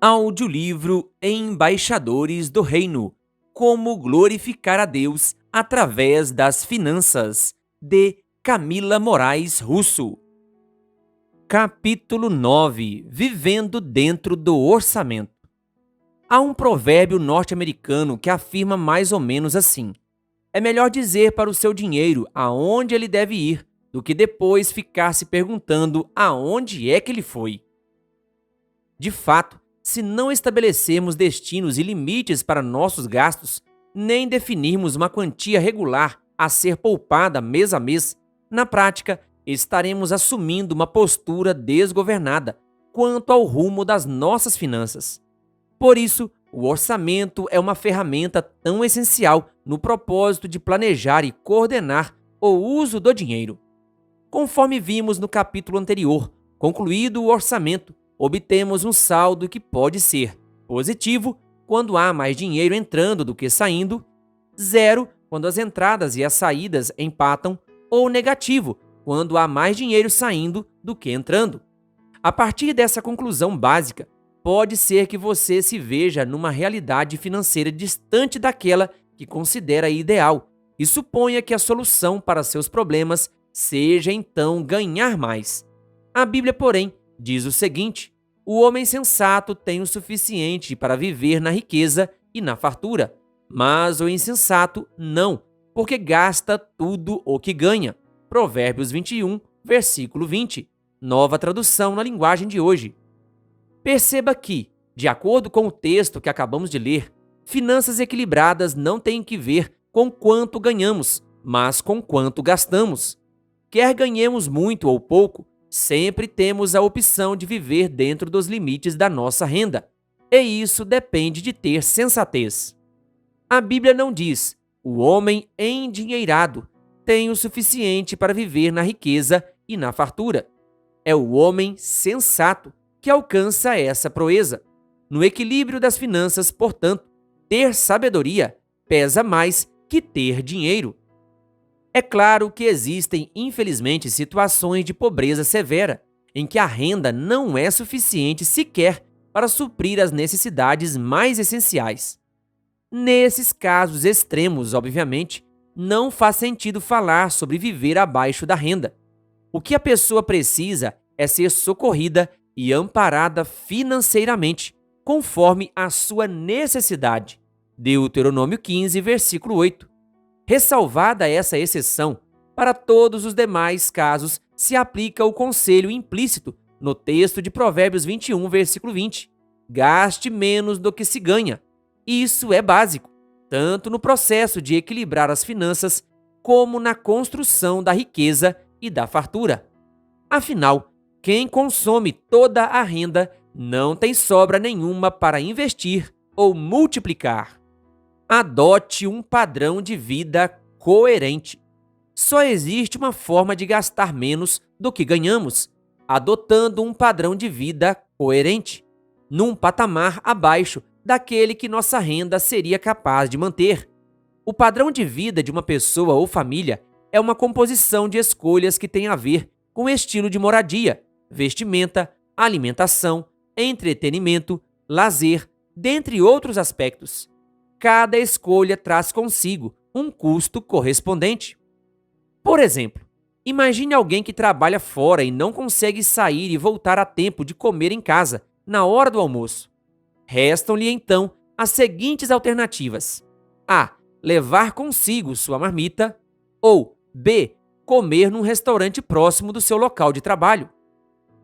Audiolivro Embaixadores do Reino: Como glorificar a Deus através das finanças, de Camila Moraes Russo. Capítulo 9: Vivendo dentro do orçamento. Há um provérbio norte-americano que afirma mais ou menos assim: é melhor dizer para o seu dinheiro aonde ele deve ir do que depois ficar se perguntando aonde é que ele foi. De fato, se não estabelecermos destinos e limites para nossos gastos, nem definirmos uma quantia regular a ser poupada mês a mês, na prática, estaremos assumindo uma postura desgovernada quanto ao rumo das nossas finanças. Por isso, o orçamento é uma ferramenta tão essencial no propósito de planejar e coordenar o uso do dinheiro. Conforme vimos no capítulo anterior, concluído o orçamento, obtemos um saldo que pode ser positivo quando há mais dinheiro entrando do que saindo, zero quando as entradas e as saídas empatam, ou negativo quando há mais dinheiro saindo do que entrando. A partir dessa conclusão básica, pode ser que você se veja numa realidade financeira distante daquela que considera ideal e suponha que a solução para seus problemas seja então ganhar mais. A Bíblia, porém, diz o seguinte: o homem sensato tem o suficiente para viver na riqueza e na fartura, mas o insensato não, porque gasta tudo o que ganha. Provérbios 21, versículo 20, nova tradução na linguagem de hoje. Perceba que, de acordo com o texto que acabamos de ler, finanças equilibradas não têm que ver com quanto ganhamos, mas com quanto gastamos. Quer ganhemos muito ou pouco, sempre temos a opção de viver dentro dos limites da nossa renda, e isso depende de ter sensatez. A Bíblia não diz: o homem endinheirado tem o suficiente para viver na riqueza e na fartura. É o homem sensato que alcança essa proeza. No equilíbrio das finanças, portanto, ter sabedoria pesa mais que ter dinheiro. É claro que existem, infelizmente, situações de pobreza severa, em que a renda não é suficiente sequer para suprir as necessidades mais essenciais. Nesses casos extremos, obviamente, não faz sentido falar sobre viver abaixo da renda. O que a pessoa precisa é ser socorrida e amparada financeiramente, conforme a sua necessidade. Deuteronômio 15, versículo 8. Ressalvada essa exceção, para todos os demais casos se aplica o conselho implícito no texto de Provérbios 21, versículo 20. Gaste menos do que se ganha. Isso é básico, tanto no processo de equilibrar as finanças, como na construção da riqueza e da fartura. Afinal, quem consome toda a renda não tem sobra nenhuma para investir ou multiplicar. Adote um padrão de vida coerente. Só existe uma forma de gastar menos do que ganhamos, adotando um padrão de vida coerente, num patamar abaixo daquele que nossa renda seria capaz de manter. O padrão de vida de uma pessoa ou família é uma composição de escolhas que tem a ver com estilo de moradia, vestimenta, alimentação, entretenimento, lazer, dentre outros aspectos. Cada escolha traz consigo um custo correspondente. Por exemplo, imagine alguém que trabalha fora e não consegue sair e voltar a tempo de comer em casa, na hora do almoço. Restam-lhe então as seguintes alternativas: A. Levar consigo sua marmita, ou B. Comer num restaurante próximo do seu local de trabalho.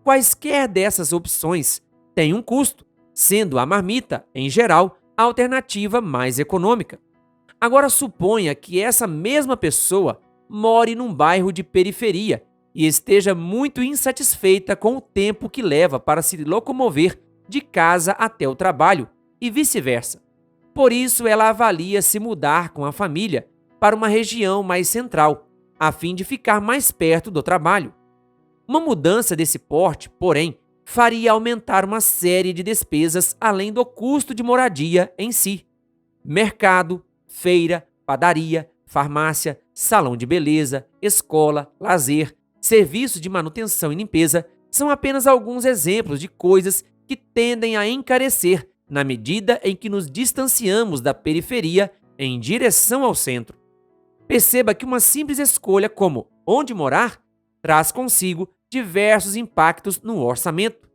Quaisquer dessas opções têm um custo, sendo a marmita, em geral, a alternativa mais econômica. Agora suponha que essa mesma pessoa more num bairro de periferia e esteja muito insatisfeita com o tempo que leva para se locomover de casa até o trabalho e vice-versa. Por isso, ela avalia se mudar com a família para uma região mais central, a fim de ficar mais perto do trabalho. Uma mudança desse porte, porém, faria aumentar uma série de despesas além do custo de moradia em si. Mercado, feira, padaria, farmácia, salão de beleza, escola, lazer, serviços de manutenção e limpeza são apenas alguns exemplos de coisas que tendem a encarecer na medida em que nos distanciamos da periferia em direção ao centro. Perceba que uma simples escolha como onde morar traz consigo diversos impactos no orçamento.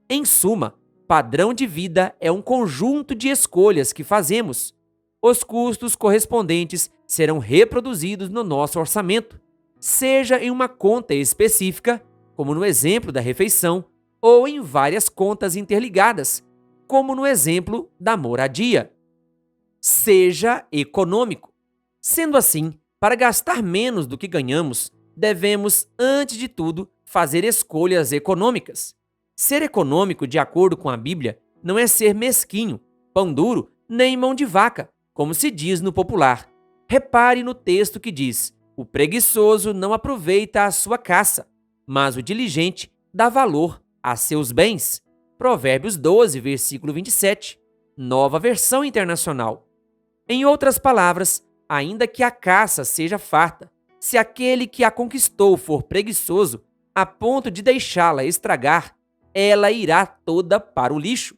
Em suma, padrão de vida é um conjunto de escolhas que fazemos. Os custos correspondentes serão reproduzidos no nosso orçamento, seja em uma conta específica, como no exemplo da refeição, ou em várias contas interligadas, como no exemplo da moradia. Seja econômico. Sendo assim, para gastar menos do que ganhamos, devemos, antes de tudo, fazer escolhas econômicas. Ser econômico, de acordo com a Bíblia, não é ser mesquinho, pão duro, nem mão de vaca, como se diz no popular. Repare no texto que diz: o preguiçoso não aproveita a sua caça, mas o diligente dá valor a seus bens. Provérbios 12, versículo 27, Nova Versão Internacional. Em outras palavras, ainda que a caça seja farta, se aquele que a conquistou for preguiçoso, a ponto de deixá-la estragar, ela irá toda para o lixo.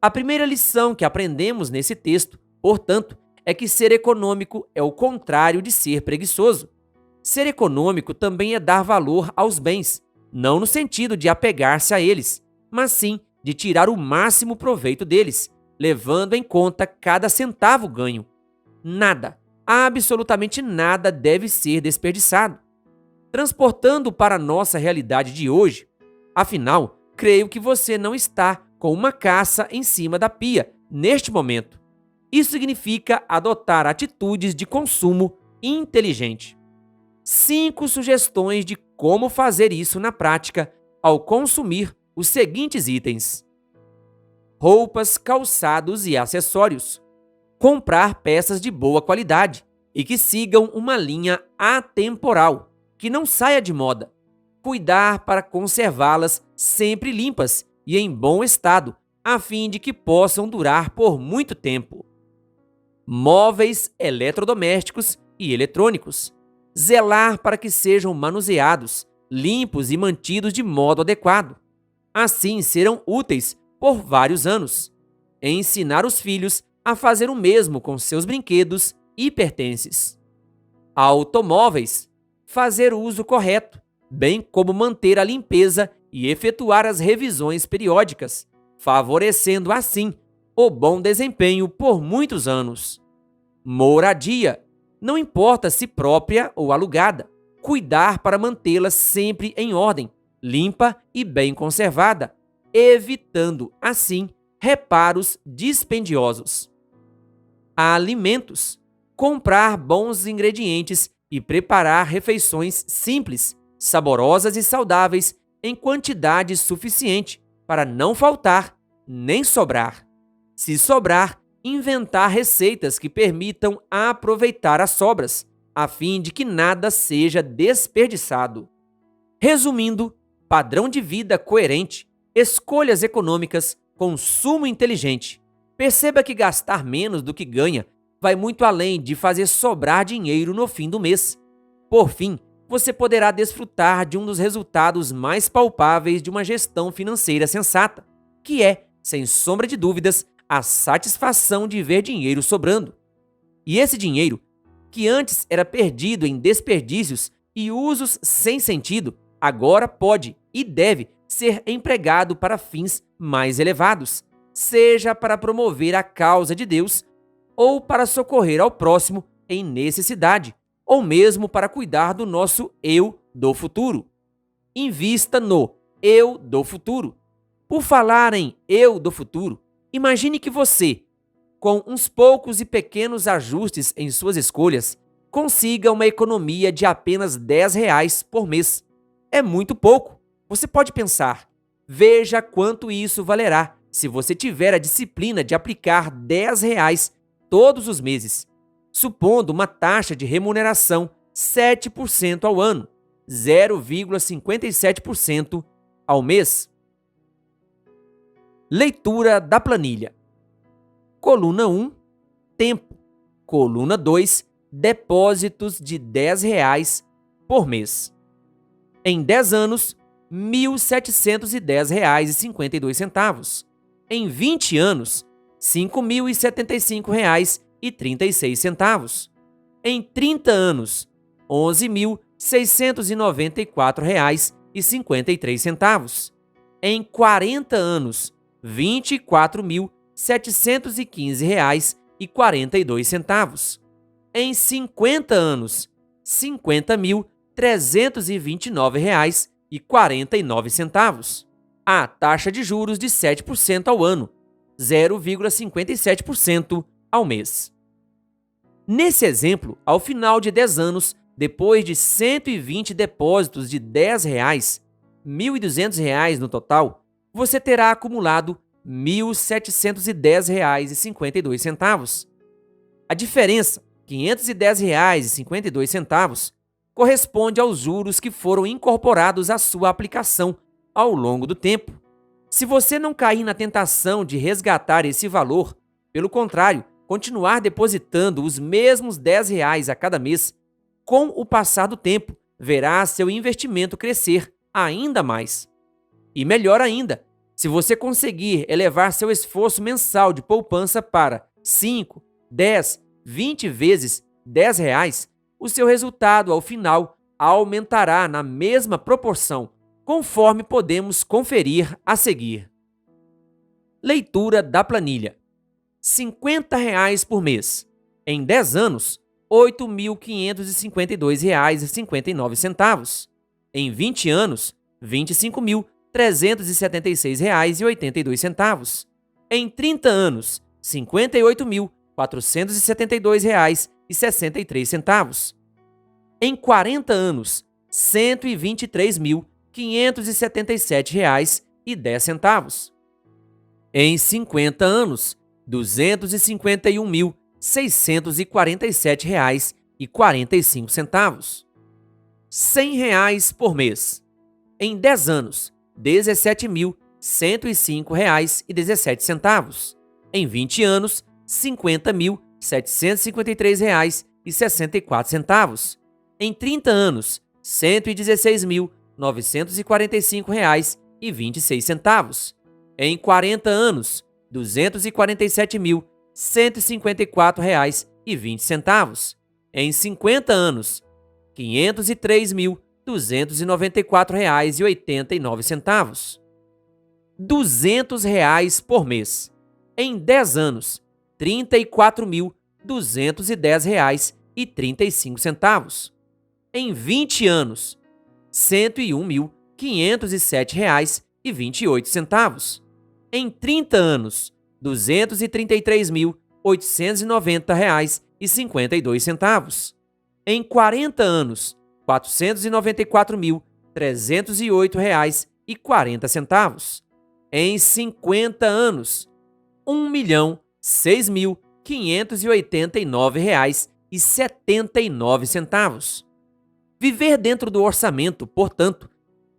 A primeira lição que aprendemos nesse texto, portanto, é que ser econômico é o contrário de ser preguiçoso. Ser econômico também é dar valor aos bens, não no sentido de apegar-se a eles, mas sim de tirar o máximo proveito deles, levando em conta cada centavo ganho. Nada, absolutamente nada deve ser desperdiçado. Transportando para a nossa realidade de hoje, afinal, creio que você não está com uma caça em cima da pia neste momento. Isso significa adotar atitudes de consumo inteligente. 5 sugestões de como fazer isso na prática ao consumir os seguintes itens: roupas, calçados e acessórios. Comprar peças de boa qualidade e que sigam uma linha atemporal, que não saia de moda. Cuidar para conservá-las sempre limpas e em bom estado, a fim de que possam durar por muito tempo. Móveis, eletrodomésticos e eletrônicos. Zelar para que sejam manuseados, limpos e mantidos de modo adequado. Assim serão úteis por vários anos. Ensinar os filhos a fazer o mesmo com seus brinquedos e pertences. Automóveis. Fazer o uso correto, bem como manter a limpeza e efetuar as revisões periódicas, favorecendo assim o bom desempenho por muitos anos. Moradia. Não importa se própria ou alugada, cuidar para mantê-la sempre em ordem, limpa e bem conservada, evitando, assim, reparos dispendiosos. Alimentos. Comprar bons ingredientes e preparar refeições simples, saborosas e saudáveis em quantidade suficiente para não faltar nem sobrar. Se sobrar, inventar receitas que permitam aproveitar as sobras, a fim de que nada seja desperdiçado. Resumindo, padrão de vida coerente, escolhas econômicas, consumo inteligente. Perceba que gastar menos do que ganha vai muito além de fazer sobrar dinheiro no fim do mês. Por fim, você poderá desfrutar de um dos resultados mais palpáveis de uma gestão financeira sensata, que é, sem sombra de dúvidas, a satisfação de ver dinheiro sobrando. E esse dinheiro, que antes era perdido em desperdícios e usos sem sentido, agora pode e deve ser empregado para fins mais elevados, seja para promover a causa de Deus, ou para socorrer ao próximo em necessidade, ou mesmo para cuidar do nosso eu do futuro. Invista no eu do futuro. Por falar em eu do futuro, imagine que você, com uns poucos e pequenos ajustes em suas escolhas, consiga uma economia de apenas R$ 10 por mês. É muito pouco. Você pode pensar, veja quanto isso valerá se você tiver a disciplina de aplicar R$ 10 todos os meses, supondo uma taxa de remuneração 7% ao ano, 0,57% ao mês. Leitura da planilha. Coluna 1, tempo. Coluna 2, depósitos de R$ 10 por mês. Em 10 anos, R$ 1.710,52. Em 20 anos, R$ 5.075,36. Em 30 anos, R$ 11.694,53. Em 40 anos, R$ 24.715,42. Em 50 anos, R$ 50.329,49. A taxa de juros de 7% ao ano, 0,57% ao mês. Nesse exemplo, ao final de 10 anos, depois de 120 depósitos de R$ 10, R$ 1.200 no total, você terá acumulado R$ 1.710,52. A diferença, R$ 510,52, corresponde aos juros que foram incorporados à sua aplicação ao longo do tempo. Se você não cair na tentação de resgatar esse valor, pelo contrário, continuar depositando os mesmos R$ 10 a cada mês, com o passar do tempo, verá seu investimento crescer ainda mais. E melhor ainda, se você conseguir elevar seu esforço mensal de poupança para 5, 10, 20 vezes R$ 10, o seu resultado ao final aumentará na mesma proporção, conforme podemos conferir a seguir. Leitura da planilha. R$ 50 por mês. Em 10 anos, R$ 8.552,59. Em 20 anos, R$ 25.376,82. Em 30 anos, R$ 58.472,63. Em 40 anos, R$ 123.577,10. Em 50 anos, R$ 251.647,45. R$ 100 por mês. Em 10 anos, R$ 17.105,17. Em 20 anos, R$ 50.753,64. Em 30 anos, R$ 116.945,26. Em 40 anos, R$ 247.154,20. Em 50 anos, R$ 503.294,89. R$ 200 por mês. Em 10 anos, R$ 34.210,35. Em 20 anos, R$ 101.507,28. Em 30 anos, R$ 233.890,52. Em 40 anos, R$ 494.308,40. Em 50 anos, R$ 1.6.589,79. Viver dentro do orçamento, portanto,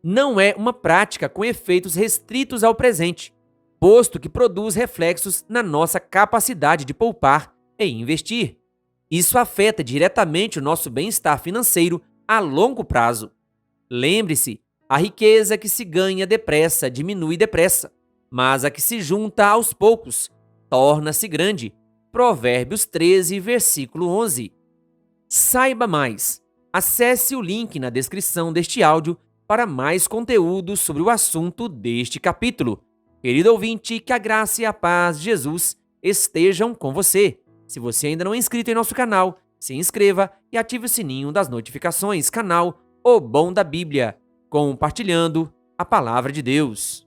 não é uma prática com efeitos restritos ao presente, posto que produz reflexos na nossa capacidade de poupar e investir. Isso afeta diretamente o nosso bem-estar financeiro a longo prazo. Lembre-se, a riqueza que se ganha depressa diminui depressa, mas a que se junta aos poucos torna-se grande. Provérbios 13, versículo 11. Saiba mais. Acesse o link na descrição deste áudio para mais conteúdo sobre o assunto deste capítulo. Querido ouvinte, que a graça e a paz de Jesus estejam com você. Se você ainda não é inscrito em nosso canal, se inscreva e ative o sininho das notificações. Canal O Bom da Bíblia, compartilhando a Palavra de Deus.